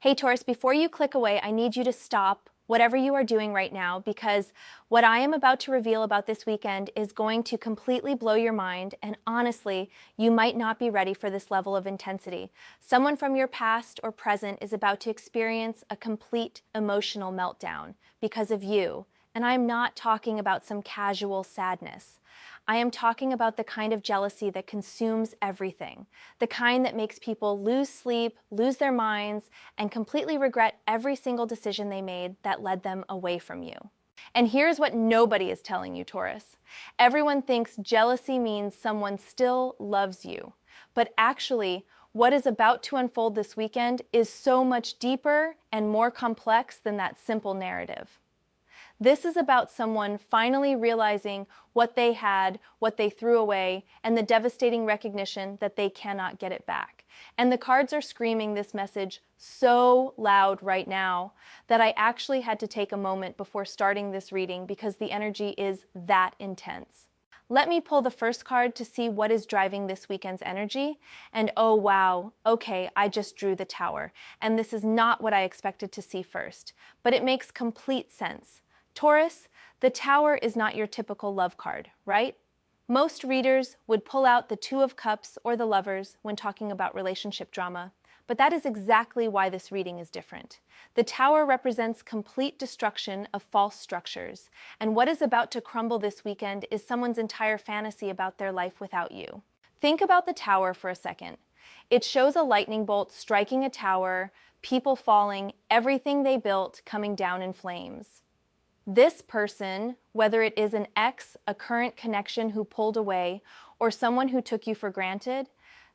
Hey Taurus, before you click away, I need you to stop whatever you are doing right now, because what I am about to reveal about this weekend is going to completely blow your mind, and honestly, you might not be ready for this level of intensity. Someone from your past or present is about to experience a complete emotional meltdown because of you, and I'm not talking about some casual sadness. I am talking about the kind of jealousy that consumes everything, the kind that makes people lose sleep, lose their minds, and completely regret every single decision they made that led them away from you. And here's what nobody is telling you, Taurus. Everyone thinks jealousy means someone still loves you, but actually, what is about to unfold this weekend is so much deeper and more complex than that simple narrative. This is about someone finally realizing what they had, what they threw away, and the devastating recognition that they cannot get it back. And the cards are screaming this message so loud right now that I actually had to take a moment before starting this reading because the energy is that intense. Let me pull the first card to see what is driving this weekend's energy. And oh wow, okay, I just drew the Tower. And this is not what I expected to see first, but it makes complete sense. Taurus, the Tower is not your typical love card, right? Most readers would pull out the Two of Cups or the Lovers when talking about relationship drama, but that is exactly why this reading is different. The Tower represents complete destruction of false structures, and what is about to crumble this weekend is someone's entire fantasy about their life without you. Think about the Tower for a second. It shows a lightning bolt striking a tower, people falling, everything they built coming down in flames. This person, whether it is an ex, a current connection who pulled away, or someone who took you for granted,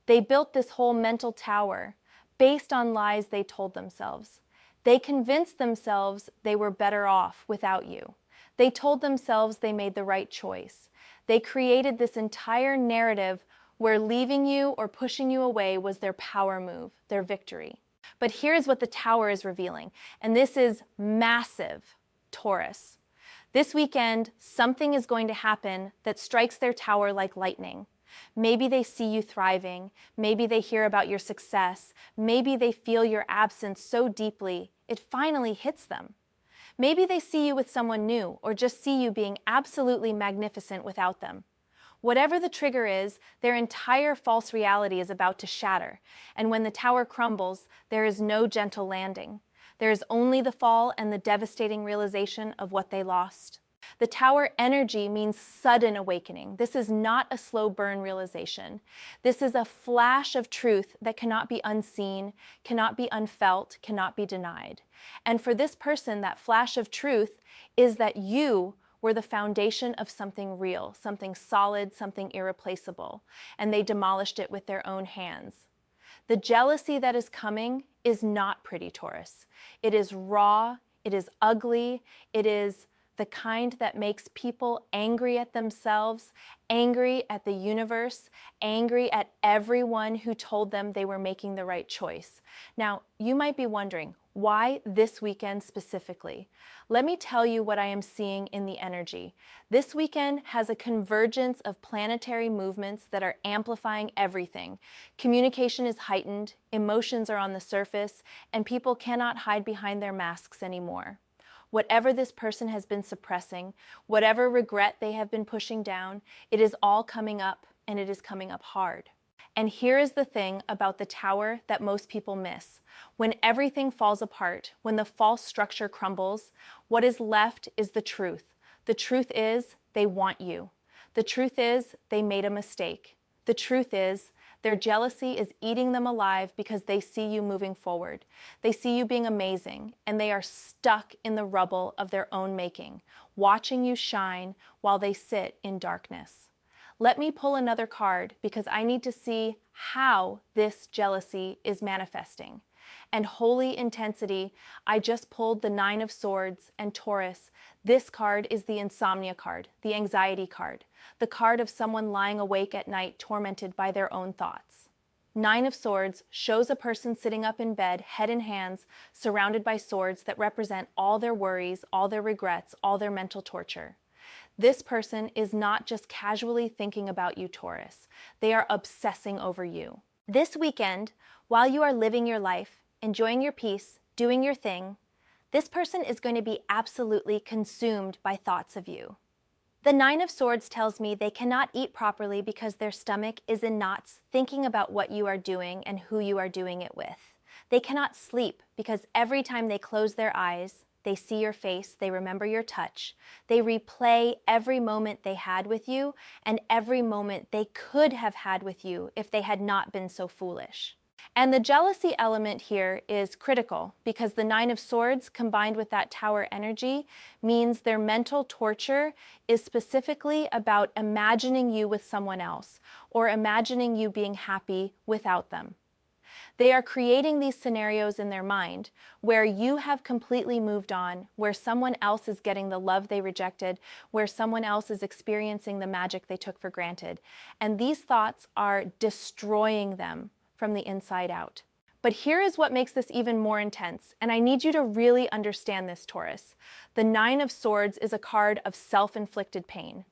they built this whole mental tower based on lies they told themselves. They convinced themselves they were better off without you. They told themselves they made the right choice. They created this entire narrative where leaving you or pushing you away was their power move, their victory. But here's what the Tower is revealing, and this is massive. Taurus. This weekend, something is going to happen that strikes their tower like lightning. Maybe they see you thriving. Maybe they hear about your success. Maybe they feel your absence so deeply, it finally hits them. Maybe they see you with someone new, or just see you being absolutely magnificent without them. Whatever the trigger is, their entire false reality is about to shatter. And when the tower crumbles, there is no gentle landing. There is only the fall and the devastating realization of what they lost. The Tower energy means sudden awakening. This is not a slow burn realization. This is a flash of truth that cannot be unseen, cannot be unfelt, cannot be denied. And for this person, that flash of truth is that you were the foundation of something real, something solid, something irreplaceable, and they demolished it with their own hands. The jealousy that is coming is not pretty, Taurus. It is raw, it is ugly, it is the kind that makes people angry at themselves, angry at the universe, angry at everyone who told them they were making the right choice. Now, you might be wondering, why this weekend specifically? Let me tell you what I am seeing in the energy. This weekend has a convergence of planetary movements that are amplifying everything. Communication is heightened, emotions are on the surface, and people cannot hide behind their masks anymore. Whatever this person has been suppressing, whatever regret they have been pushing down, it is all coming up, and it is coming up hard. And here is the thing about the Tower that most people miss. When everything falls apart, when the false structure crumbles, what is left is the truth. The truth is they want you. The truth is they made a mistake. The truth is their jealousy is eating them alive because they see you moving forward. They see you being amazing, and they are stuck in the rubble of their own making, watching you shine while they sit in darkness. Let me pull another card because I need to see how this jealousy is manifesting. And holy intensity, I just pulled the Nine of Swords and Taurus. This card is the insomnia card, the anxiety card, the card of someone lying awake at night tormented by their own thoughts. Nine of Swords shows a person sitting up in bed, head in hands, surrounded by swords that represent all their worries, all their regrets, all their mental torture. This person is not just casually thinking about you, Taurus. They are obsessing over you. This weekend, while you are living your life, enjoying your peace, doing your thing, this person is going to be absolutely consumed by thoughts of you. The Nine of Swords tells me they cannot eat properly because their stomach is in knots thinking about what you are doing and who you are doing it with. They cannot sleep because every time they close their eyes, they see your face, they remember your touch, they replay every moment they had with you and every moment they could have had with you if they had not been so foolish. And the jealousy element here is critical because the Nine of Swords combined with that Tower energy means their mental torture is specifically about imagining you with someone else or imagining you being happy without them. They are creating these scenarios in their mind where you have completely moved on, where someone else is getting the love they rejected, where someone else is experiencing the magic they took for granted. And these thoughts are destroying them from the inside out. But here is what makes this even more intense, and I need you to really understand this, Taurus. The Nine of Swords is a card of self-inflicted pain.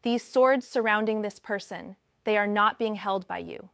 These swords surrounding this person, they are not being held by you.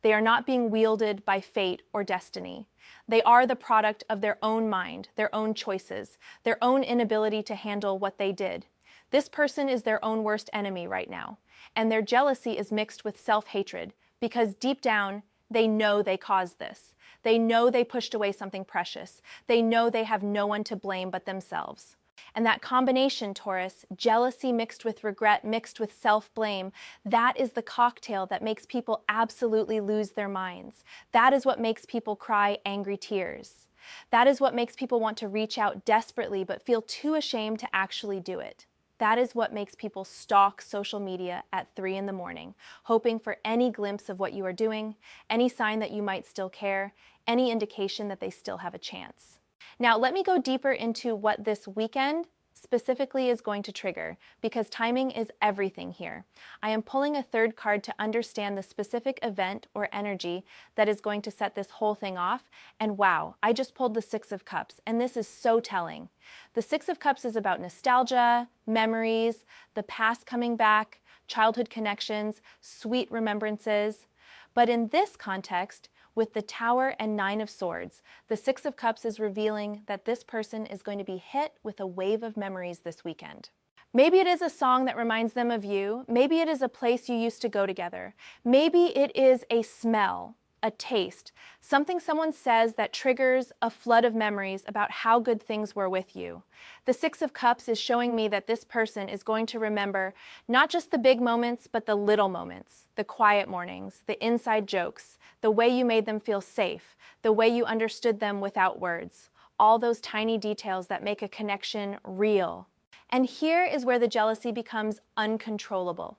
They are not being wielded by fate or destiny. They are the product of their own mind, their own choices, their own inability to handle what they did. This person is their own worst enemy right now, and their jealousy is mixed with self-hatred because deep down, they know they caused this. They know they pushed away something precious. They know they have no one to blame but themselves. And that combination, Taurus, jealousy mixed with regret, mixed with self-blame, that is the cocktail that makes people absolutely lose their minds. That is what makes people cry angry tears. That is what makes people want to reach out desperately but feel too ashamed to actually do it. That is what makes people stalk social media at 3 in the morning, hoping for any glimpse of what you are doing, any sign that you might still care, any indication that they still have a chance. Now, let me go deeper into what this weekend specifically is going to trigger, because timing is everything here. I am pulling a third card to understand the specific event or energy that is going to set this whole thing off, and wow, I just pulled the Six of Cups, and this is so telling. The Six of Cups is about nostalgia, memories, the past coming back, childhood connections, sweet remembrances. But in this context, with the Tower and Nine of Swords, the Six of Cups is revealing that this person is going to be hit with a wave of memories this weekend. Maybe it is a song that reminds them of you. Maybe it is a place you used to go together. Maybe it is a smell, a taste, something someone says that triggers a flood of memories about how good things were with you. The Six of Cups is showing me that this person is going to remember not just the big moments, but the little moments, the quiet mornings, the inside jokes, the way you made them feel safe, the way you understood them without words, all those tiny details that make a connection real. And here is where the jealousy becomes uncontrollable.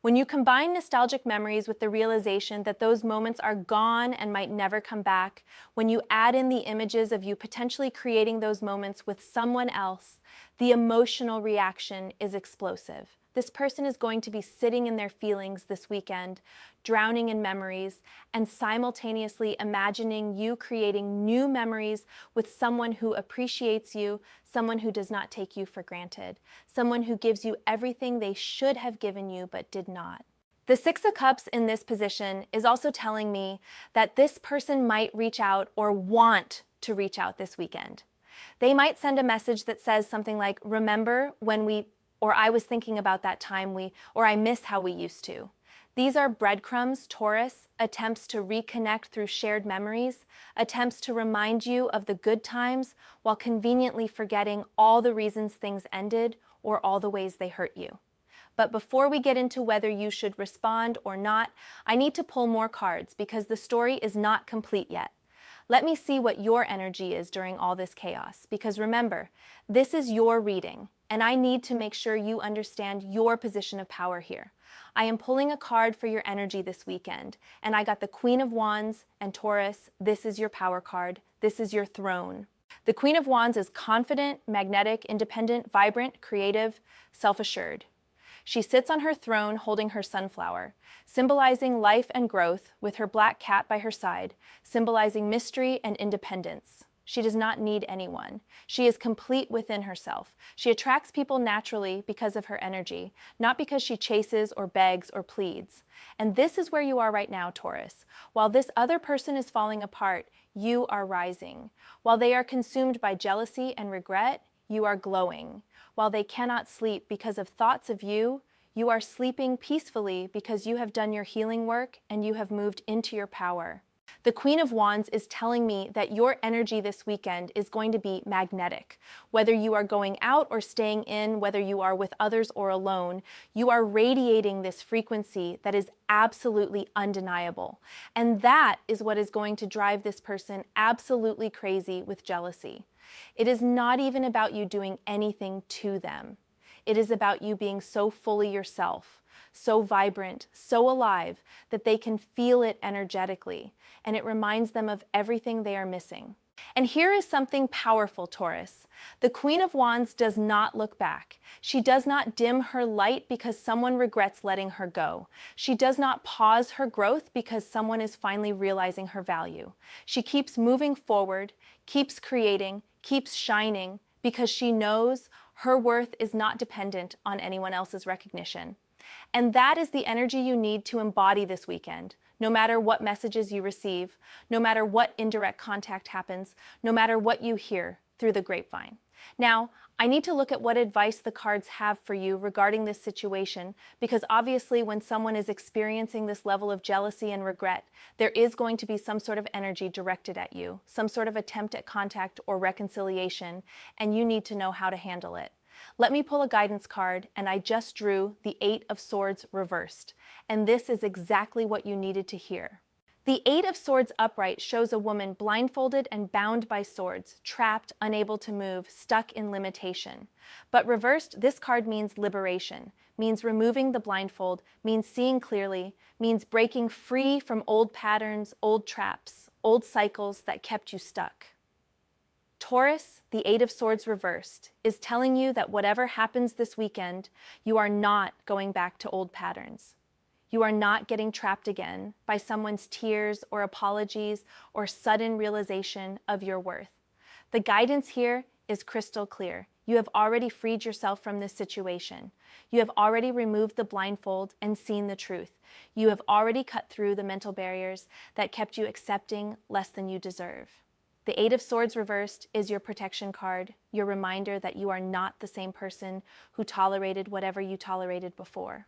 When you combine nostalgic memories with the realization that those moments are gone and might never come back, when you add in the images of you potentially creating those moments with someone else, the emotional reaction is explosive. This person is going to be sitting in their feelings this weekend, drowning in memories, and simultaneously imagining you creating new memories with someone who appreciates you, someone who does not take you for granted, someone who gives you everything they should have given you but did not. The Six of Cups in this position is also telling me that this person might reach out or want to reach out this weekend. They might send a message that says something like, remember when we, or I was thinking about that time or I miss how we used to. These are breadcrumbs, Taurus, attempts to reconnect through shared memories, attempts to remind you of the good times while conveniently forgetting all the reasons things ended or all the ways they hurt you. But before we get into whether you should respond or not, I need to pull more cards because the story is not complete yet. Let me see what your energy is during all this chaos, because remember, this is your reading, and I need to make sure you understand your position of power here. I am pulling a card for your energy this weekend, and I got the Queen of Wands and Taurus. This is your power card. This is your throne. The Queen of Wands is confident, magnetic, independent, vibrant, creative, self-assured. She sits on her throne holding her sunflower, symbolizing life and growth, with her black cat by her side, symbolizing mystery and independence. She does not need anyone. She is complete within herself. She attracts people naturally because of her energy, not because she chases or begs or pleads. And this is where you are right now, Taurus. While this other person is falling apart, you are rising. While they are consumed by jealousy and regret, you are glowing. While they cannot sleep because of thoughts of you, you are sleeping peacefully because you have done your healing work and you have moved into your power. The Queen of Wands is telling me that your energy this weekend is going to be magnetic. Whether you are going out or staying in, whether you are with others or alone, you are radiating this frequency that is absolutely undeniable. And that is what is going to drive this person absolutely crazy with jealousy. It is not even about you doing anything to them. It is about you being so fully yourself, so vibrant, so alive that they can feel it energetically, and it reminds them of everything they are missing. And here is something powerful, Taurus. The Queen of Wands does not look back. She does not dim her light because someone regrets letting her go. She does not pause her growth because someone is finally realizing her value. She keeps moving forward, keeps creating, keeps shining, because she knows her worth is not dependent on anyone else's recognition. And that is the energy you need to embody this weekend, no matter what messages you receive, no matter what indirect contact happens, no matter what you hear through the grapevine. Now, I need to look at what advice the cards have for you regarding this situation, because obviously when someone is experiencing this level of jealousy and regret, there is going to be some sort of energy directed at you, some sort of attempt at contact or reconciliation, and you need to know how to handle it. Let me pull a guidance card, and I just drew the Eight of Swords reversed, and this is exactly what you needed to hear. The Eight of Swords upright shows a woman blindfolded and bound by swords, trapped, unable to move, stuck in limitation. But reversed, this card means liberation, means removing the blindfold, means seeing clearly, means breaking free from old patterns, old traps, old cycles that kept you stuck. Taurus, the Eight of Swords reversed, is telling you that whatever happens this weekend, you are not going back to old patterns. You are not getting trapped again by someone's tears or apologies or sudden realization of your worth. The guidance here is crystal clear. You have already freed yourself from this situation. You have already removed the blindfold and seen the truth. You have already cut through the mental barriers that kept you accepting less than you deserve. The Eight of Swords reversed is your protection card, your reminder that you are not the same person who tolerated whatever you tolerated before.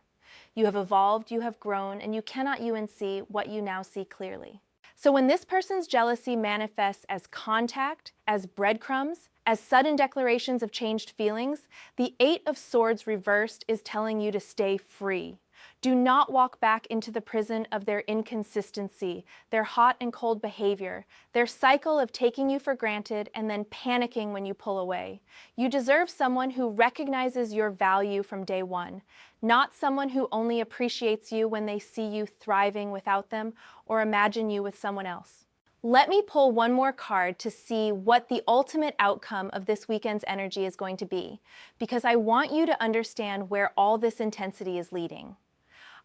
You have evolved, you have grown, and you cannot see what you now see clearly. So when this person's jealousy manifests as contact, as breadcrumbs, as sudden declarations of changed feelings, the Eight of Swords reversed is telling you to stay free. Do not walk back into the prison of their inconsistency, their hot and cold behavior, their cycle of taking you for granted and then panicking when you pull away. You deserve someone who recognizes your value from day one, not someone who only appreciates you when they see you thriving without them or imagine you with someone else. Let me pull one more card to see what the ultimate outcome of this weekend's energy is going to be, because I want you to understand where all this intensity is leading.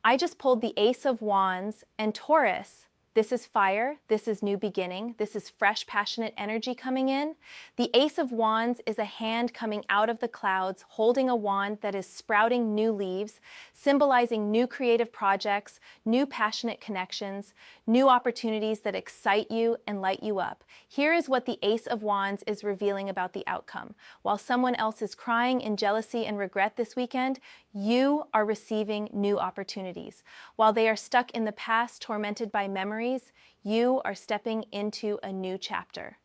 I just pulled the Ace of Wands, and Taurus, this is fire, this is new beginning, this is fresh, passionate energy coming in. The Ace of Wands is a hand coming out of the clouds, holding a wand that is sprouting new leaves, symbolizing new creative projects, new passionate connections, new opportunities that excite you and light you up. Here is what the Ace of Wands is revealing about the outcome. While someone else is crying in jealousy and regret this weekend, you are receiving new opportunities. While they are stuck in the past, tormented by memories, you are stepping into a new chapter.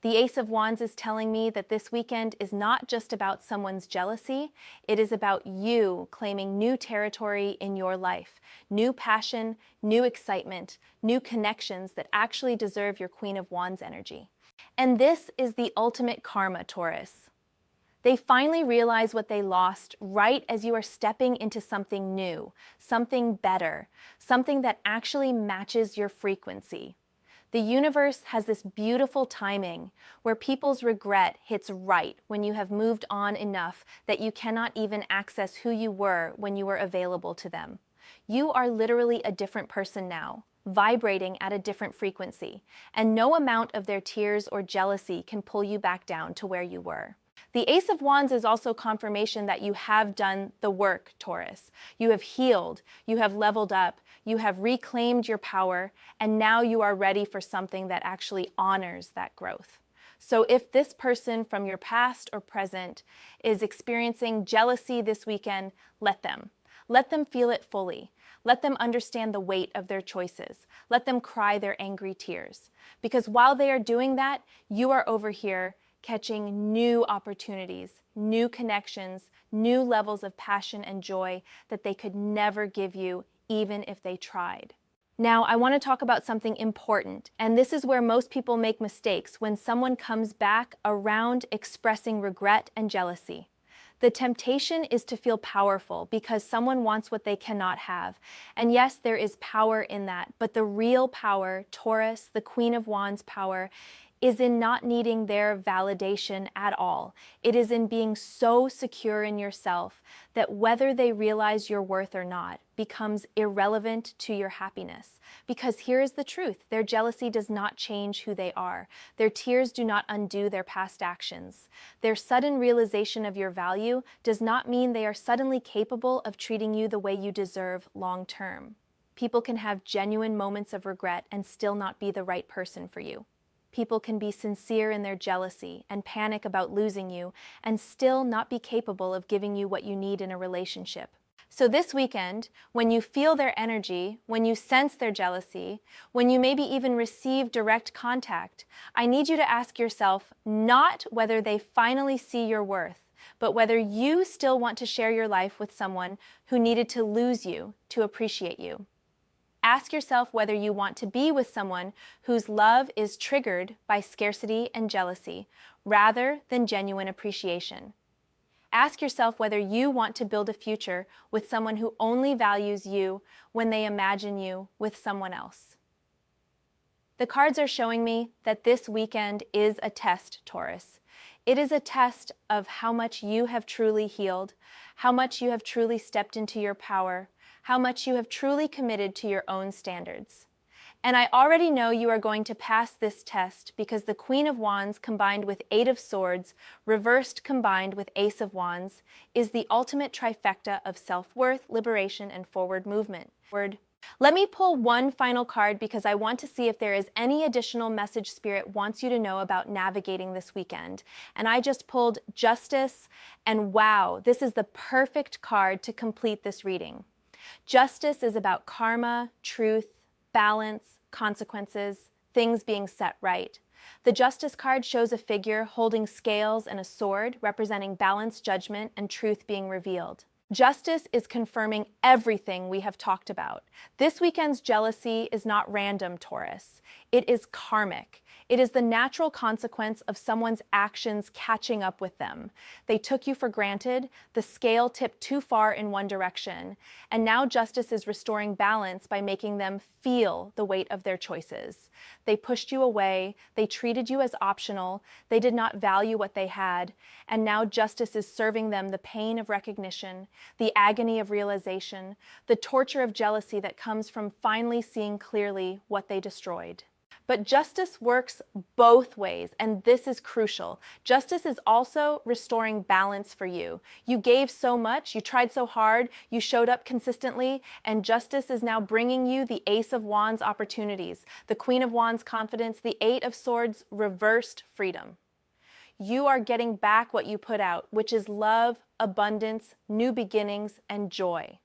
The Ace of Wands is telling me that this weekend is not just about someone's jealousy, it is about you claiming new territory in your life, new passion, new excitement, new connections that actually deserve your Queen of Wands energy. And this is the ultimate karma, Taurus. They finally realize what they lost right as you are stepping into something new, something better, something that actually matches your frequency. The universe has this beautiful timing where people's regret hits right when you have moved on enough that you cannot even access who you were when you were available to them. You are literally a different person now, vibrating at a different frequency, and no amount of their tears or jealousy can pull you back down to where you were. The Ace of Wands is also confirmation that you have done the work, Taurus. You have healed, you have leveled up, you have reclaimed your power, and now you are ready for something that actually honors that growth. So if this person from your past or present is experiencing jealousy this weekend, let them. Let them feel it fully. Let them understand the weight of their choices. Let them cry their angry tears. Because while they are doing that, you are over here catching new opportunities, new connections, new levels of passion and joy that they could never give you even if they tried. Now, I want to talk about something important, and this is where most people make mistakes when someone comes back around expressing regret and jealousy. The temptation is to feel powerful because someone wants what they cannot have. And yes, there is power in that, but the real power, Taurus, the Queen of Wands power, is in not needing their validation at all. It is in being so secure in yourself that whether they realize your worth or not becomes irrelevant to your happiness. Because here is the truth, their jealousy does not change who they are. Their tears do not undo their past actions. Their sudden realization of your value does not mean they are suddenly capable of treating you the way you deserve long term. People can have genuine moments of regret and still not be the right person for you. People can be sincere in their jealousy and panic about losing you and still not be capable of giving you what you need in a relationship. So this weekend, when you feel their energy, when you sense their jealousy, when you maybe even receive direct contact, I need you to ask yourself not whether they finally see your worth, but whether you still want to share your life with someone who needed to lose you to appreciate you. Ask yourself whether you want to be with someone whose love is triggered by scarcity and jealousy, rather than genuine appreciation. Ask yourself whether you want to build a future with someone who only values you when they imagine you with someone else. The cards are showing me that this weekend is a test, Taurus. It is a test of how much you have truly healed, how much you have truly stepped into your power, how much you have truly committed to your own standards. And I already know you are going to pass this test because the Queen of Wands combined with Eight of Swords, reversed combined with Ace of Wands, is the ultimate trifecta of self-worth, liberation, and forward movement. Let me pull one final card because I want to see if there is any additional message Spirit wants you to know about navigating this weekend. And I just pulled Justice, and wow, this is the perfect card to complete this reading. Justice is about karma, truth, balance, consequences, things being set right. The Justice card shows a figure holding scales and a sword, representing balance, judgment, and truth being revealed. Justice is confirming everything we have talked about. This weekend's jealousy is not random, Taurus. It is karmic. It is the natural consequence of someone's actions catching up with them. They took you for granted, the scale tipped too far in one direction, and now justice is restoring balance by making them feel the weight of their choices. They pushed you away, they treated you as optional, they did not value what they had, and now justice is serving them the pain of recognition, the agony of realization, the torture of jealousy that comes from finally seeing clearly what they destroyed. But justice works both ways, and this is crucial. Justice is also restoring balance for you. You gave so much, you tried so hard, you showed up consistently, and justice is now bringing you the Ace of Wands opportunities, the Queen of Wands confidence, the Eight of Swords reversed freedom. You are getting back what you put out, which is love, abundance, new beginnings, and joy.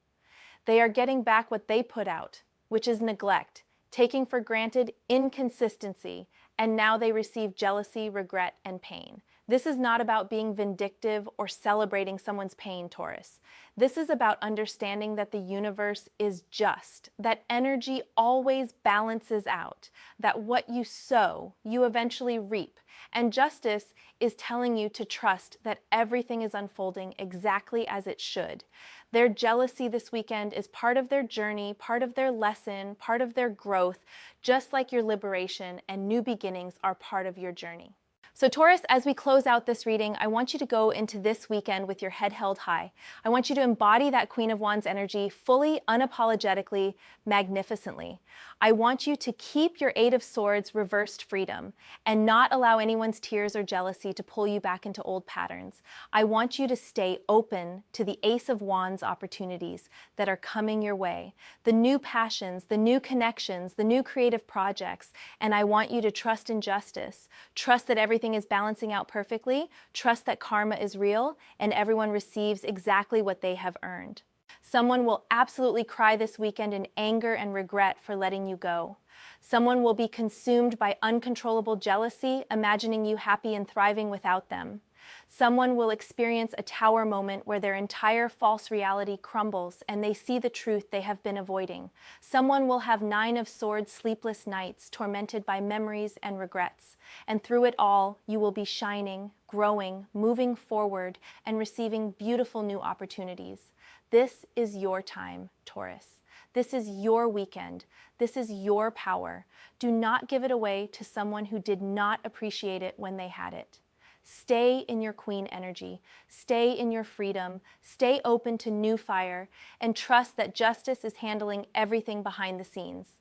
They are getting back what they put out, which is neglect, taking for granted inconsistency, and now they receive jealousy, regret, and pain. This is not about being vindictive or celebrating someone's pain, Taurus. This is about understanding that the universe is just, that energy always balances out, that what you sow, you eventually reap. And justice is telling you to trust that everything is unfolding exactly as it should. Their jealousy this weekend is part of their journey, part of their lesson, part of their growth, just like your liberation and new beginnings are part of your journey. So Taurus, as we close out this reading, I want you to go into this weekend with your head held high. I want you to embody that Queen of Wands energy fully, unapologetically, magnificently. I want you to keep your Eight of Swords reversed freedom and not allow anyone's tears or jealousy to pull you back into old patterns. I want you to stay open to the Ace of Wands opportunities that are coming your way, the new passions, the new connections, the new creative projects, and I want you to trust in justice. Trust that everything is balancing out perfectly. Trust that karma is real and everyone receives exactly what they have earned. Someone will absolutely cry this weekend in anger and regret for letting you go. Someone will be consumed by uncontrollable jealousy, imagining you happy and thriving without them. Someone will experience a tower moment where their entire false reality crumbles and they see the truth they have been avoiding. Someone will have Nine of Swords sleepless nights, tormented by memories and regrets. And through it all, you will be shining, growing, moving forward, and receiving beautiful new opportunities. This is your time, Taurus. This is your weekend. This is your power. Do not give it away to someone who did not appreciate it when they had it. Stay in your queen energy, stay in your freedom, stay open to new fire, and trust that justice is handling everything behind the scenes.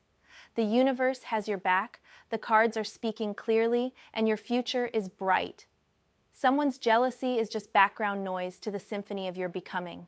The universe has your back, the cards are speaking clearly, and your future is bright. Someone's jealousy is just background noise to the symphony of your becoming.